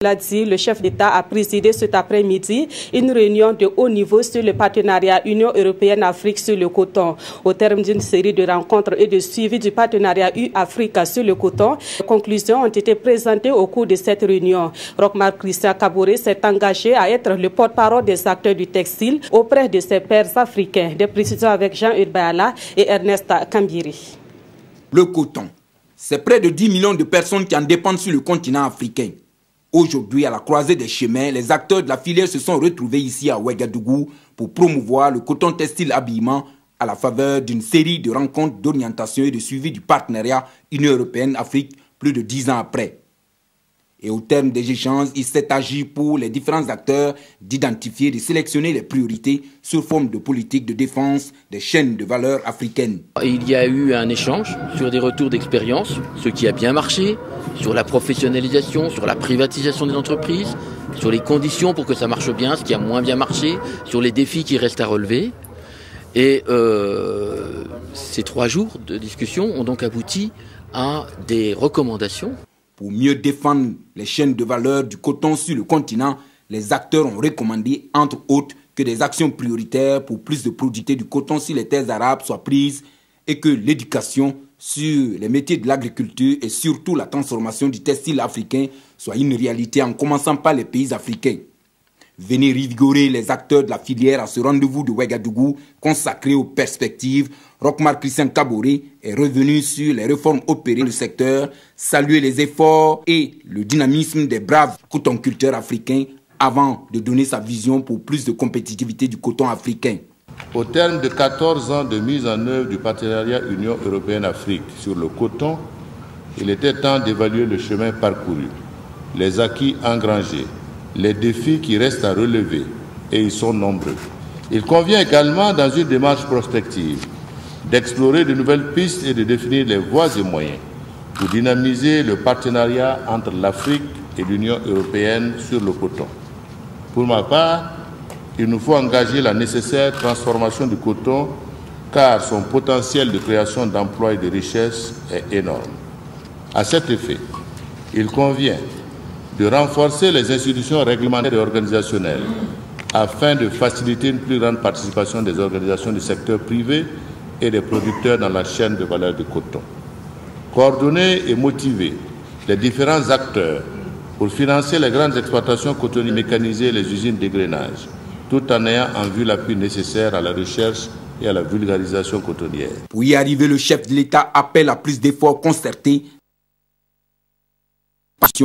L'a dit, le chef d'État a présidé cet après-midi une réunion de haut niveau sur le partenariat Union européenne-Afrique sur le coton. Au terme d'une série de rencontres et de suivi du partenariat UE-Afrique sur le coton, les conclusions ont été présentées au cours de cette réunion. Roch-Marc Christian Kaboré s'est engagé à être le porte-parole des acteurs du textile auprès de ses pairs africains. Des précisions avec Jean-Urbain Alla et Ernest Kambiri. Le coton, c'est près de 10 millions de personnes qui en dépendent sur le continent africain. Aujourd'hui, à la croisée des chemins, les acteurs de la filière se sont retrouvés ici à Ouagadougou pour promouvoir le coton textile habillement à la faveur d'une série de rencontres d'orientation et de suivi du partenariat Union européenne-Afrique plus de 10 ans après. Et au terme des échanges, il s'est agi pour les différents acteurs d'identifier et de sélectionner les priorités sous forme de politique de défense des chaînes de valeur africaines. Il y a eu un échange sur des retours d'expérience, ce qui a bien marché, sur la professionnalisation, sur la privatisation des entreprises, sur les conditions pour que ça marche bien, ce qui a moins bien marché, sur les défis qui restent à relever. Et ces 3 jours de discussion ont donc abouti à des recommandations. Pour mieux défendre les chaînes de valeur du coton sur le continent, les acteurs ont recommandé, entre autres, que des actions prioritaires pour plus de productivité du coton sur les terres arabes soient prises et que l'éducation sur les métiers de l'agriculture et surtout la transformation du textile africain soit une réalité en commençant par les pays africains. Venez revigorer les acteurs de la filière à ce rendez-vous de Ouagadougou consacré aux perspectives. Roch-Marc Christian Kaboré est revenu sur les réformes opérées dans le secteur, saluer les efforts et le dynamisme des braves cotonculteurs africains avant de donner sa vision pour plus de compétitivité du coton africain. Au terme de 14 ans de mise en œuvre du partenariat Union européenne-Afrique sur le coton, il était temps d'évaluer le chemin parcouru, les acquis engrangés, les défis qui restent à relever, et ils sont nombreux. Il convient également, dans une démarche prospective, d'explorer de nouvelles pistes et de définir les voies et moyens pour dynamiser le partenariat entre l'Afrique et l'Union européenne sur le coton. Pour ma part, il nous faut engager la nécessaire transformation du coton car son potentiel de création d'emplois et de richesses est énorme. À cet effet, il convient de renforcer les institutions réglementaires et organisationnelles afin de faciliter une plus grande participation des organisations du secteur privé et des producteurs dans la chaîne de valeur du coton. Coordonner et motiver les différents acteurs pour financer les grandes exploitations cotonnières, mécaniser les usines d'égrainage, tout en ayant en vue l'appui nécessaire à la recherche et à la vulgarisation cotonnière. Pour y arriver, le chef de l'État appelle à plus d'efforts concertés,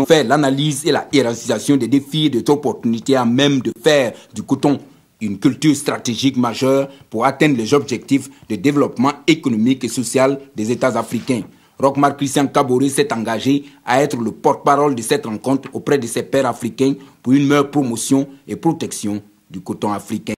faire l'analyse et la hiérarchisation des défis et des opportunités à même de faire du coton une culture stratégique majeure pour atteindre les objectifs de développement économique et social des États africains. Roch-Marc Christian Kaboré s'est engagé à être le porte-parole de cette rencontre auprès de ses pairs africains pour une meilleure promotion et protection du coton africain.